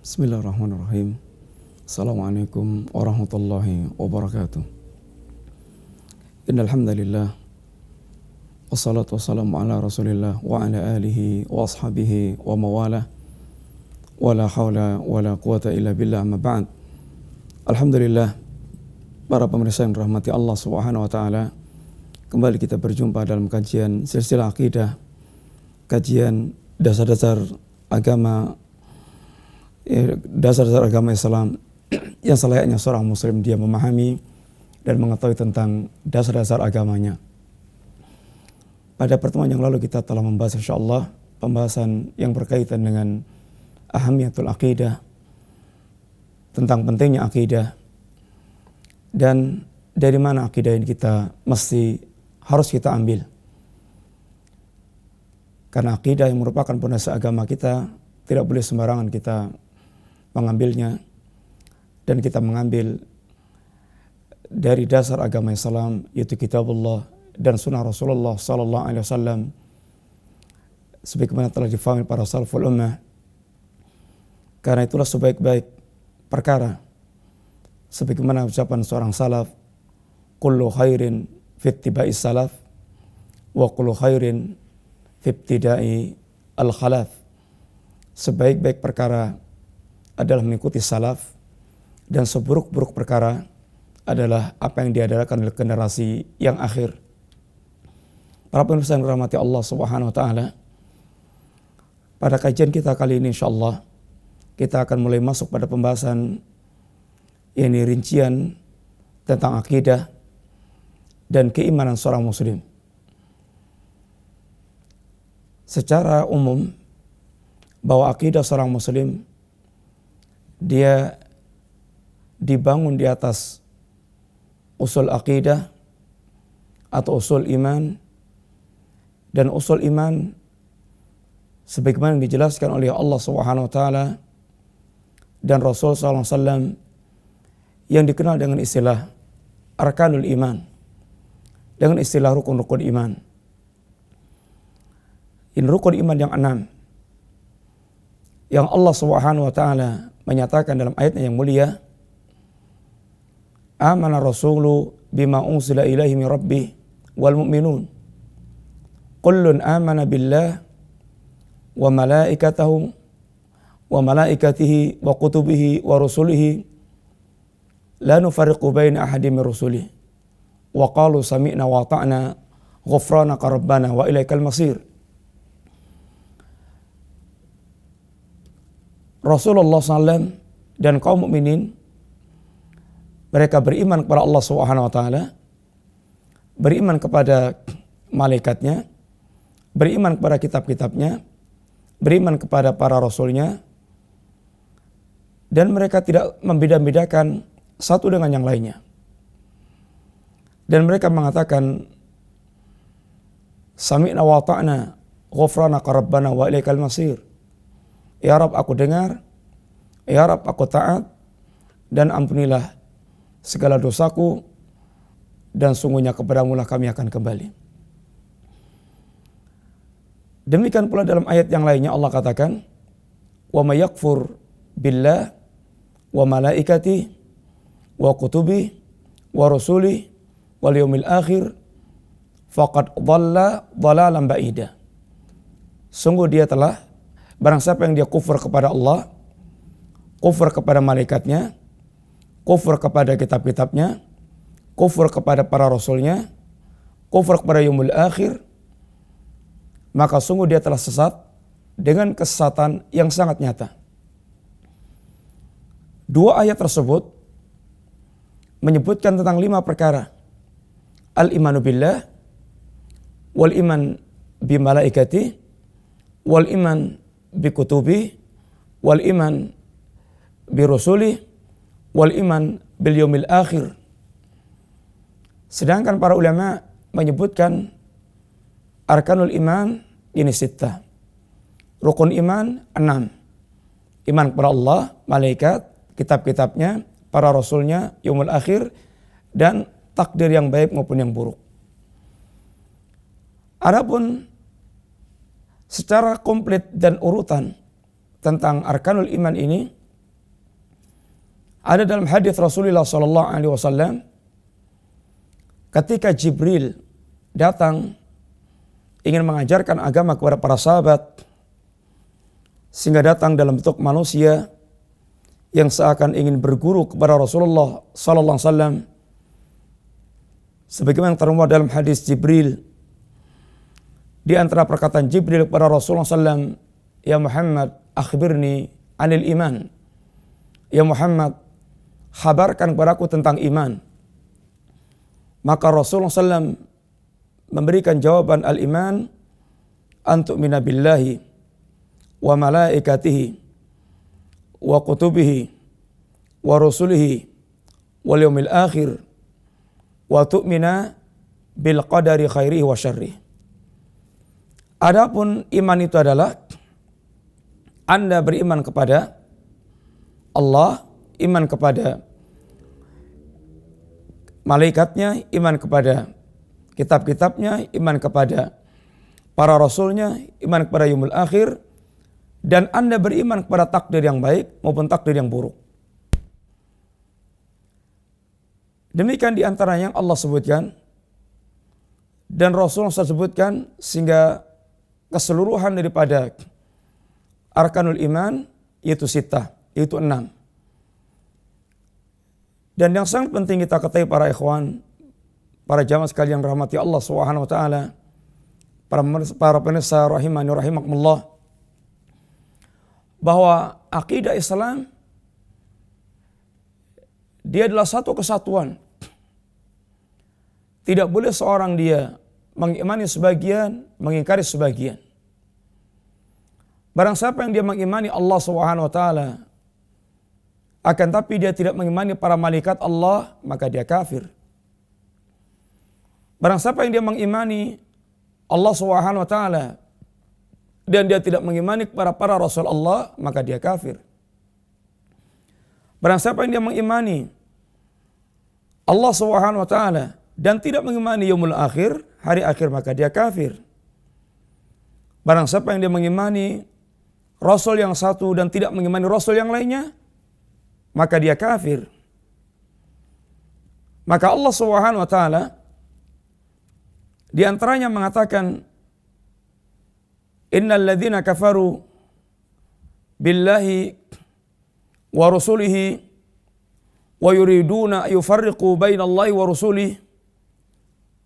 Bismillahirrahmanirrahim. Assalamualaikum warahmatullahi wabarakatuh. Innal hamdalillah wassalatu wassalamu ala Rasulillah wa ala alihi wa ashabihi wa mawalah. Wala haula wala quwata illa billah, amma ba'd. Alhamdulillah, para pemirsa yang dirahmati Allah Subhanahu wa taala, kembali kita berjumpa dalam kajian silsilah akidah, kajian dasar-dasar agama Islam yang selayaknya seorang muslim dia memahami dan mengetahui tentang dasar-dasar agamanya. Pada pertemuan yang lalu kita telah membahas insyaallah pembahasan yang berkaitan dengan ahamiyatul aqidah, tentang pentingnya akidah dan dari mana akidah ini kita harus kita ambil. Karena akidah yang merupakan pondasi agama kita tidak boleh sembarangan kita mengambilnya, dan kita mengambil dari dasar agama Islam yaitu kitabullah dan sunnah Rasulullah sallallahu alaihi wasallam sebagaimana telah difahami para salaful ummah. Karena itulah sebaik-baik perkara, sebagaimana ucapan seorang salaf, kullu khairin fi ittiba'is salaf wa kullu khairin fi ibtida'i al-khalaf. Sebaik-baik perkara adalah mengikuti salaf, dan seburuk-buruk perkara adalah apa yang diadakan oleh generasi yang akhir. Para pemirsa yang dirahmati Allah Subhanahu wa taala, pada kajian kita kali ini insyaallah kita akan mulai masuk pada pembahasan ini, rincian tentang akidah dan keimanan seorang muslim. Secara umum, bahwa akidah seorang muslim dia dibangun di atas usul akidah atau usul iman, dan usul iman sebagaimana dijelaskan oleh Allah Subhanahu wa taala dan Rasul sallallahu alaihi wasallam yang dikenal dengan istilah arkanul iman, dengan istilah rukun-rukun iman. Ini rukun iman yang 6 yang Allah Subhanahu wa taala menyatakan dalam ayatnya yang mulia, amana rasulu bima unsila ilaihi min rabbih wal mu'minun kullun amana billah wa malaikatihi wa kutubihi wa rusulihi la nufarriqu baina ahadin min rusulihi wa qalu sami'na wa ata'na ghufranaka rabbana wa ilaikal masir. Rasulullah SAW dan kaum mukminin mereka beriman kepada Allah Subhanahu wa taala, beriman kepada malaikatnya, beriman kepada kitab-kitabnya, beriman kepada para rasulnya, dan mereka tidak membeda-bedakan satu dengan yang lainnya. Dan mereka mengatakan sami'na wa ata'na ghufranaka rabbana wa ilaikal masir. Ya Rabb, aku dengar, ya Rabb, aku taat, dan ampunilah segala dosaku, dan sungguhnya kepadamu lah kami akan kembali. Demikian pula dalam ayat yang lainnya Allah katakan, wa may yakfur billah wa malaikati wa kutubi wa rusuli wal yaumil akhir faqad dhalla dhalalan ba'ida. Sungguh dia telah, barang siapa yang dia kufur kepada Allah, kufur kepada malaikatnya, kufur kepada kitab-kitabnya, kufur kepada para rasulnya, kufur kepada yaumul akhir, maka sungguh dia telah sesat dengan kesesatan yang sangat nyata. Dua ayat tersebut menyebutkan tentang 5 perkara. Al-imanu billah, wal iman bi malaikati, wal iman bi kutubi, wal iman bi rusuli, wal iman bil yaumil akhir. Sedangkan para ulama menyebutkan arkanul iman ini 6. Rukun iman 6. Iman kepada Allah, malaikat, kitab-kitabnya, para rasulnya, yaumul akhir, dan takdir yang baik maupun yang buruk. Adapun secara komplit dan urutan tentang arkanul iman ini Ada dalam hadis Rasulullah sallallahu alaihi wasallam ketika Jibril datang ingin mengajarkan agama kepada para sahabat, sehingga datang dalam bentuk manusia yang seakan ingin berguru kepada Rasulullah sallallahu alaihi wasallam, sebagaimana termuat dalam hadis Jibril. Di antara perkataan Jibril kepada Rasulullah SAW, "Ya Muhammad, akhbirni anil iman." Ya Muhammad, khabarkan kepadaku tentang iman. Maka Rasulullah SAW memberikan jawaban, al-iman an tu'mina billahi wa malaikatihi wa kutubihi wa rusulihi wal yaumil akhir wa tu'mina bil qadari khairihi wa syarrihi. Adapun iman itu adalah Anda beriman kepada Allah, iman kepada malaikatnya, iman kepada kitab-kitabnya, iman kepada para rasulnya, iman kepada yaumul akhir, dan Anda beriman kepada takdir yang baik maupun takdir yang buruk. Demikian di antaranya yang Allah sebutkan dan Rasulullah sebutkan, sehingga keseluruhan daripada arkanul iman yaitu sitah, yaitu 6. Dan yang sangat penting kita ketahui para ikhwan, para jamaah sekalian rahmati Allah Subhanahu wa taala, para pemirsa rahimani rahimakumullah, bahwa akidah Islam dia adalah satu kesatuan. Tidak boleh seorang dia mengimani sebagian, mengingkari sebagian. Barang siapa yang dia mengimani Allah Subhanahu wa taala, akan tapi dia tidak mengimani para malaikat Allah, maka dia kafir. Barang siapa yang dia mengimani Allah Subhanahu wa taala dan dia tidak mengimani kepada para rasul Allah, maka dia kafir. Barang siapa yang dia mengimani Allah Subhanahu wa taala dan tidak mengimani yaumul akhir, hari akhir, maka dia kafir. Barang siapa yang dia mengimani rasul yang satu dan tidak mengimani rasul yang lainnya, maka dia kafir. Maka Allah Subhanahu wa taala di antaranya mengatakan, innal ladzina kafaru billahi wa rusulihi wa yuriduna yufarriqu bainallahi wa rusulihi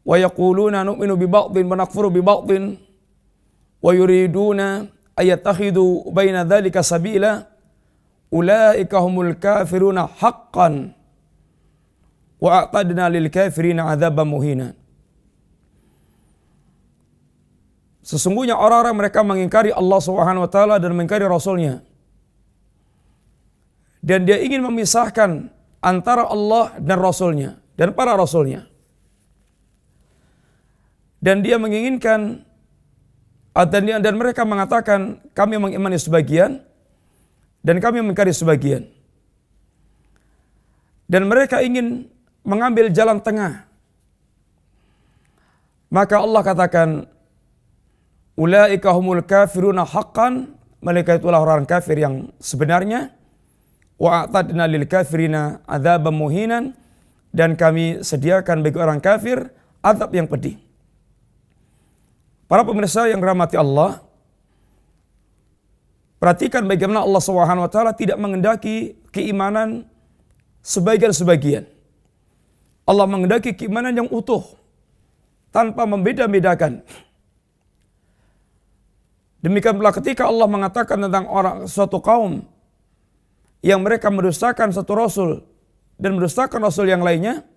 wa yaquluna nu'minu bi ba'dhin wa nakfuru bi ba'dhin wa yuriduna ayatakhidu baina dzalika sabila ulaika humul kafiruna haqqan wa a'tadna lil kafirina adzaban muhina. Sesungguhnya orang-orang mereka mengingkari Allah Subhanahu wa taala dan mengingkari rasulnya, dan dia ingin memisahkan antara Allah dan rasulnya dan para rasulnya, dan dia menginginkan dan mereka mengatakan kami mengimani sebagian dan kami mengingkari sebagian, dan mereka ingin mengambil jalan tengah. Maka Allah katakan, ulaika humul kafiruna haqqan, mereka itulah orang kafir yang sebenarnya, wa a'tadna lil kafirina adzaban muhinan, dan kami sediakan bagi orang kafir azab yang pedih. Para pemirsa yang dirahmati Allah, perhatikan bagaimana Allah Subhanahu wa taala tidak mengendaki keimanan sebagian-sebagian. Allah mengendaki keimanan yang utuh tanpa membeda-bedakan. Demikian pula ketika Allah mengatakan tentang suatu kaum yang mereka mendustakan satu rasul dan mendustakan rasul yang lainnya,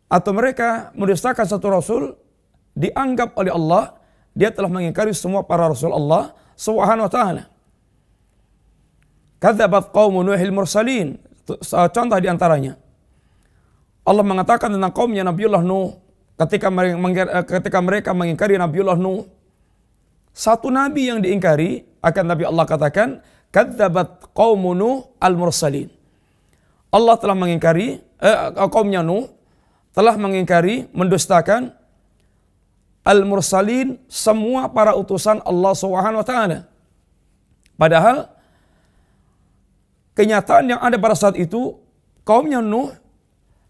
atau mereka mendustakan satu rasul, dianggap oleh Allah dia telah mengingkari semua para rasul Allah Subhanahu wa taala. Kadzabat qaumun Nuhil mursalin, contoh di antaranya Allah mengatakan tentang kaumnya Nabiullah Nuh, ketika mereka mengingkari Nabiullah Nuh, satu nabi yang diingkari, akan Nabi Allah katakan kadzabat qaumun Nuh al-mursalin. Allah telah mengingkari kaumnya Nuh telah mengingkari, mendustakan al-mursalin, semua para utusan Allah Subhanahu wa taala. Padahal kenyataan yang ada pada saat itu, kaumnya Nuh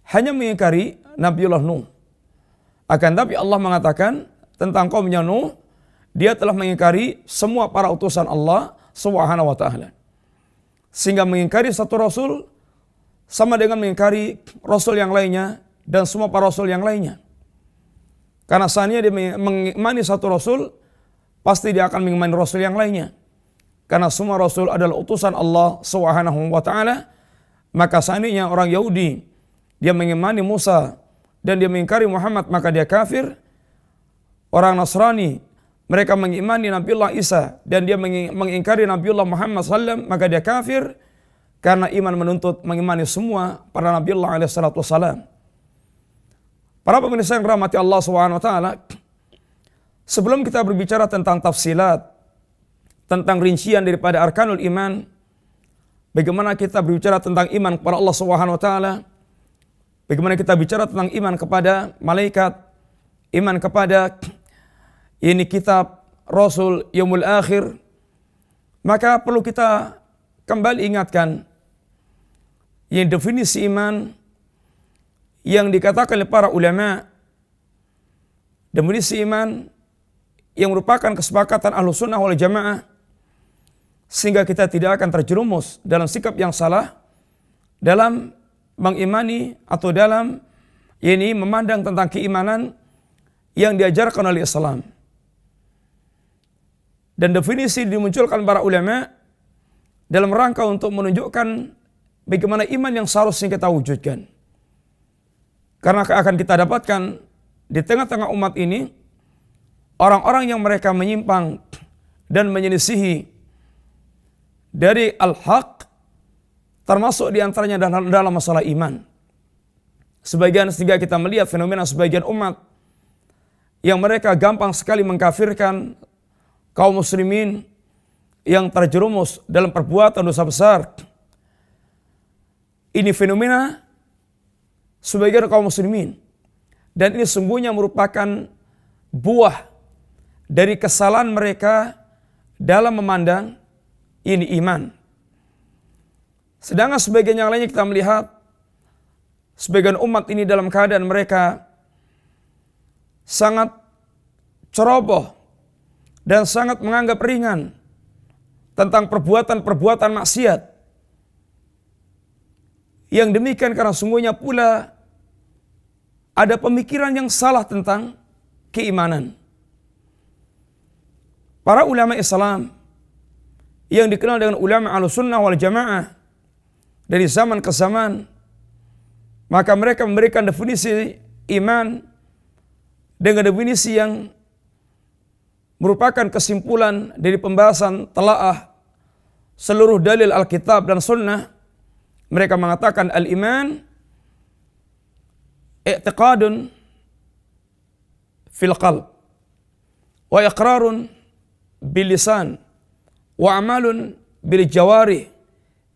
hanya mengingkari Nabiullah Nuh. Akan tapi Allah mengatakan tentang kaumnya Nuh, dia telah mengingkari semua para utusan Allah Subhanahu wa taala. Sehingga mengingkari satu rasul sama dengan mengingkari rasul yang lainnya dan semua para rasul yang lainnya. Karena seandainya dia mengimani satu rasul, pasti dia akan mengimani rasul yang lainnya. Karena semua rasul adalah utusan Allah Subhanahu wa taala, maka seandainya orang Yahudi dia mengimani Musa dan dia mengingkari Muhammad, maka dia kafir. Orang Nasrani mereka mengimani Nabiullah Isa dan dia mengingkari Nabiullah Muhammad SAW, maka dia kafir. Karena iman menuntut mengimani semua para Nabiullah alaihissalam. Para pemirsa yang rahmati Allah Subhanahu wa taala, sebelum kita berbicara tentang tafsilat, tentang rincian daripada arkanul iman, bagaimana kita berbicara tentang iman kepada Allah Subhanahu wa taala, bagaimana kita bicara tentang iman kepada malaikat, iman kepada ini kitab, rasul, yaumul akhir, maka perlu kita kembali ingatkan yang definisi iman yang dikatakan oleh para ulama, definisi iman yang merupakan kesepakatan Ahlus Sunnah wal Jamaah, sehingga kita tidak akan terjerumus dalam sikap yang salah dalam mengimani atau dalam ini memandang tentang keimanan yang diajarkan oleh Islam. Dan definisi dimunculkan para ulama dalam rangka untuk menunjukkan bagaimana iman yang seharusnya kita wujudkan. Karena akan kita dapatkan di tengah-tengah umat ini orang-orang yang mereka menyimpang dan menyelisihi dari al-haq, termasuk diantaranya dalam masalah iman. Sehingga kita melihat fenomena sebagian umat yang mereka gampang sekali mengkafirkan kaum muslimin yang terjerumus dalam perbuatan dosa besar. Ini fenomena sebagian kaum muslimin, dan ini sungguhnya merupakan buah dari kesalahan mereka dalam memandang ini iman. Sedangkan sebagian yang lainnya kita melihat sebagian umat ini dalam keadaan mereka sangat ceroboh dan sangat menganggap ringan tentang perbuatan-perbuatan maksiat. Yang demikian karena sungguhnya pula ada pemikiran yang salah tentang keimanan. Para ulama Islam yang dikenal dengan ulama Ahlus Sunnah wal Jamaah dari zaman ke zaman, maka mereka memberikan definisi iman dengan definisi yang merupakan kesimpulan dari pembahasan telaah seluruh dalil Alkitab dan Sunnah. Mereka mengatakan al-iman i'tiqadun fil qalb wa iqrarun bil lisan wa amalun bil jawarih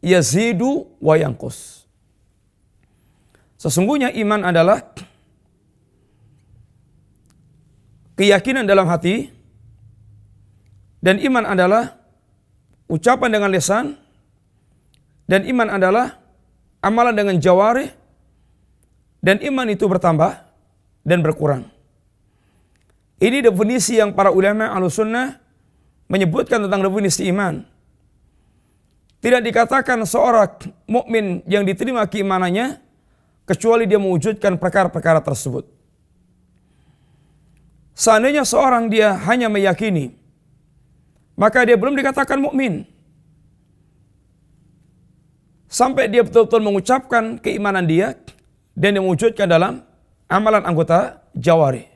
yazidu wa yanqus. Sesungguhnya iman adalah keyakinan dalam hati, dan iman adalah ucapan dengan lisan, dan iman adalah amalan dengan jawarih, dan iman itu bertambah dan berkurang. Ini definisi yang para ulama Ahlus Sunnah menyebutkan tentang definisi iman. Tidak dikatakan seorang mukmin yang diterima keimanannya kecuali dia mewujudkan perkara-perkara tersebut. Seandainya seorang dia hanya meyakini, maka dia belum dikatakan mukmin. Sampai dia betul-betul mengucapkan keimanan dia dan dia mewujudkan dalam amalan anggota jawarih.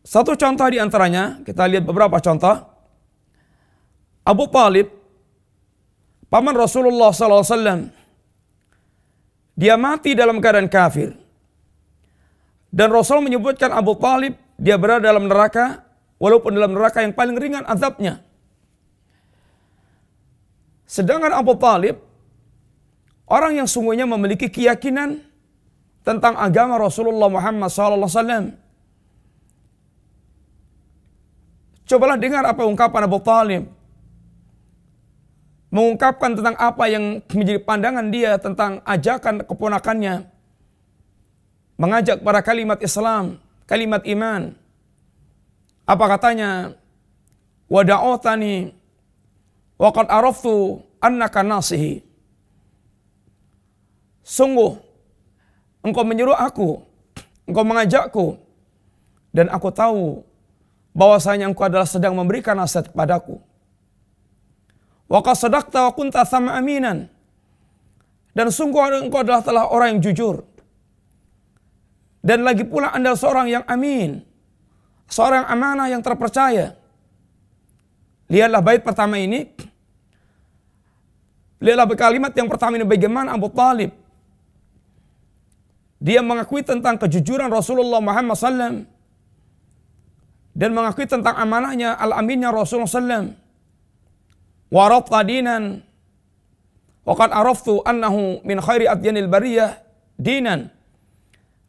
Satu contoh di antaranya, kita lihat beberapa contoh. Abu Talib, paman Rasulullah SAW, dia mati dalam keadaan kafir. Dan Rasul menyebutkan Abu Talib, dia berada dalam neraka, walaupun dalam neraka yang paling ringan azabnya. Sedangkan Abu Talib, orang yang sungguhnya memiliki keyakinan tentang agama Rasulullah Muhammad SAW. Cobalah dengar apa ungkapan Abu Talib. mengungkapkan tentang apa yang menjadi pandangan dia tentang ajakan keponakannya, mengajak para kalimat Islam, kalimat iman. Apa katanya? Wa da'utani wa qad araftu annaka nasihi. Sungguh engkau menyuruh aku, engkau mengajakku, dan aku tahu bahwasanya engkau adalah sedang memberikan nasihat kepadaku. Wa qad sadaqta wa kunta sama aminan. Dan sungguh engkau adalah telah orang yang jujur. Dan lagi pula Anda seorang yang amin, seorang amanah yang terpercaya. Lihatlah bait pertama ini. Lihatlah kalimat yang pertama ini, bagaimana Abu Talib dia mengakui tentang kejujuran Rasulullah Muhammad SAW dan mengakui tentang amanahnya, al-aminnya Rasulullah SAW. Wa rabta dinan wa qad araftu annahu min khairi adyanil bariyah dinan.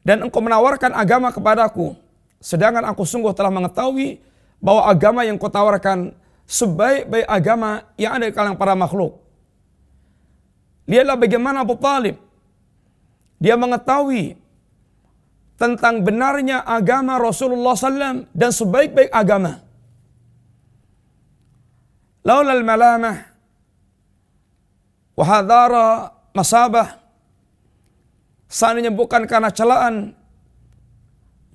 Dan engkau menawarkan agama kepadaku, sedangkan aku sungguh telah mengetahui bahwa agama yang kau tawarkan sebaik-baik agama yang ada di kalangan para makhluk. Lihatlah bagaimana Abu Talib dia mengetahui tentang benarnya agama Rasulullah SAW dan sebaik-baik agama. Laulal malamah wa hadara masabah, seandainya bukan karena celaan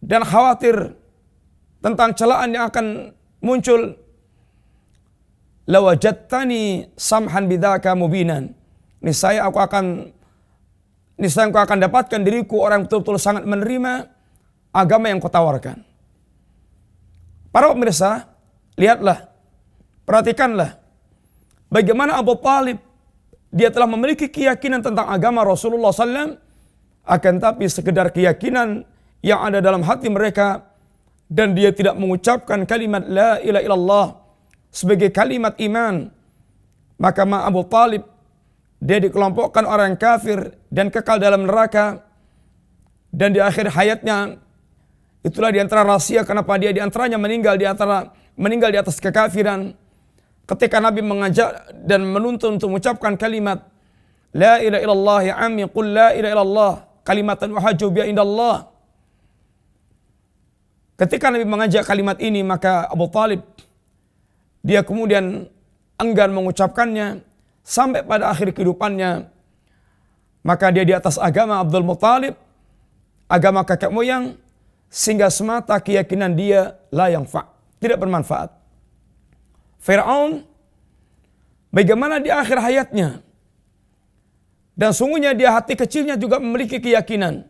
dan khawatir tentang celaan yang akan muncul, lawajadtani samhan bidzaka mubinan. Niscaya engkau akan dapatkan diriku orang betul-betul sangat menerima agama yang kau tawarkan. Para pemirsa, lihatlah, perhatikanlah bagaimana Abu Talib dia telah memiliki keyakinan tentang agama Rasulullah SAW, akan tapi sekedar keyakinan yang ada dalam hati mereka, dan dia tidak mengucapkan kalimat la ilaha illallah sebagai kalimat iman. Maka Abu Talib dia dikelompokkan orang kafir dan kekal dalam neraka. Dan di akhir hayatnya, itulah di antara rahasia kenapa dia di antaranya meninggal di atas kekafiran. Ketika Nabi mengajak dan menuntun untuk mengucapkan kalimat la ilaha illallah ya ammi qul la ilaha illallah kalimatan uhajju biha indallah. Ketika Nabi mengajak kalimat ini, maka Abu Talib dia kemudian enggan mengucapkannya sampai pada akhir kehidupannya. Maka dia di atas agama Abdul Muttalib, agama kakek moyang, sehingga semata keyakinan dia la yanfa', tidak bermanfaat. Fir'aun bagaimana di akhir hayatnya, dan sungguhnya dia hati kecilnya juga memiliki keyakinan.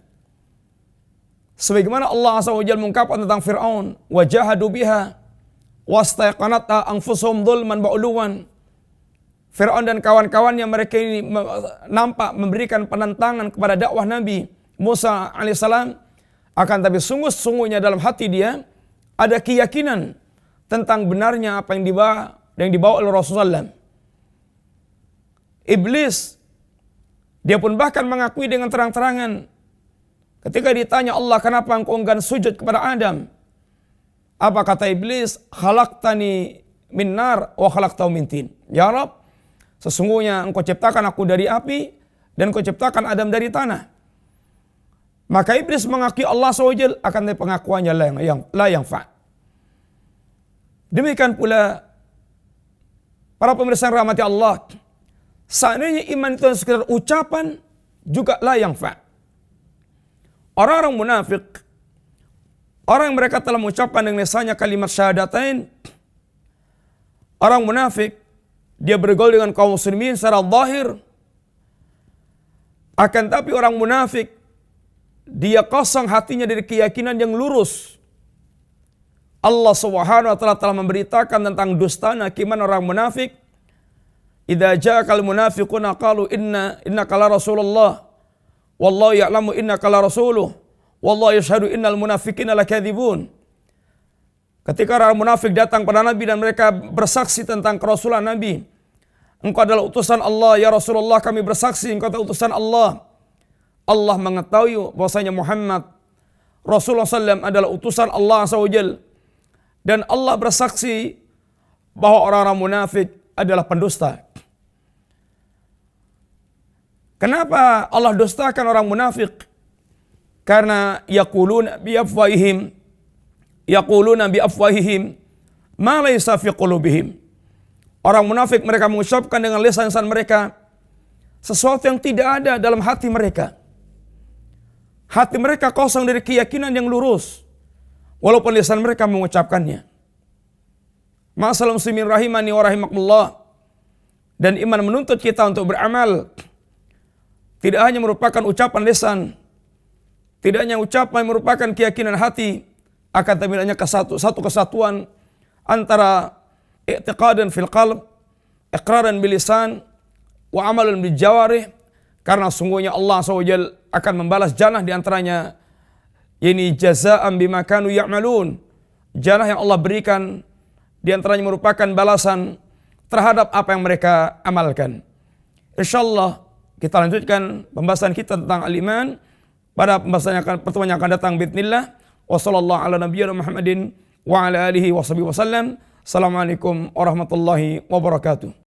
Sebagaimana Allah Azza wa Jalla mengungkapkan tentang Fir'aun, wajahadu biha wastaqanatha anfusuhum dzulman wa 'uluwan. Fir'aun dan kawan-kawannya mereka ini nampak memberikan penentangan kepada dakwah Nabi Musa alaihissalam, akan tapi sungguh-sungguhnya dalam hati dia ada keyakinan tentang benarnya apa yang dibawa oleh Rasulullah. Iblis dia pun bahkan mengakui dengan terang-terangan ketika ditanya Allah, kenapa engkau enggan sujud kepada Adam? Apa kata Iblis? Khalaqtani min nar wa khalaqtahu min tin. Ya Rabb, sesungguhnya engkau ciptakan aku dari api dan engkau ciptakan Adam dari tanah. Maka Iblis mengakui Allah SWT, akan dari pengakuannya la yanfa'. Demikian pula para pemirsa yang rahmati Allah, seandainya iman itu sekedar ucapan juga la yanfa'. Orang-orang munafik, orang yang mereka telah mengucapkan dengan lisannya kalimat syahadatain, orang munafik dia bergaul dengan kaum muslimin secara zahir, akan tapi orang munafik dia kosong hatinya dari keyakinan yang lurus. Allah Subhanahu wa taala telah memberitakan tentang dustana keimanan orang munafik. Idza ja'akal munafiquna qalu innaka la rasulullah wallahu ya'lamu innaka la rasuluh wallahu yashhadu innal munafiqina lakadzibun. Ketika orang munafik datang pada Nabi dan mereka bersaksi tentang kerasulan Nabi, engkau adalah utusan Allah, ya Rasulullah kami bersaksi engkau adalah utusan Allah. Allah mengetahui bahwasanya Muhammad Rasulullah SAW adalah utusan Allah SWT, dan Allah bersaksi bahwa orang-orang munafik adalah pendusta. Kenapa Allah dustakan orang munafik? Karena yaquluna bi afwahihim ma laysa fi qulubihim. Orang munafik mereka mengucapkan dengan lisan-lisan mereka sesuatu yang tidak ada dalam hati mereka. Hati mereka kosong dari keyakinan yang lurus, walaupun lisan mereka mengucapkannya. Ma'asal muslimin rahimani wa rahimakumullah. Dan iman menuntut kita untuk beramal. Tidak hanya merupakan ucapan lisan, tidak hanya ucapan merupakan keyakinan hati, akan tapi hanya satu kesatuan antara i'tiqadan fil qalb, iqraran bil lisan, wa amalan bil jawarih. Karena sungguhnya Allah SWT akan membalas jannah di antaranya, ini jazaa'an bima kanu ya'malun. Jannah yang Allah berikan di antaranya merupakan balasan terhadap apa yang mereka amalkan. Insyaallah kita lanjutkan pembahasan kita tentang al-iman pada pertemuan yang akan datang bismillah. Wassallallahu ala nabiyyina Muhammadin wa ala alihi wa sahbihi wasallam. Assalamualaikum warahmatullahi wabarakatuh.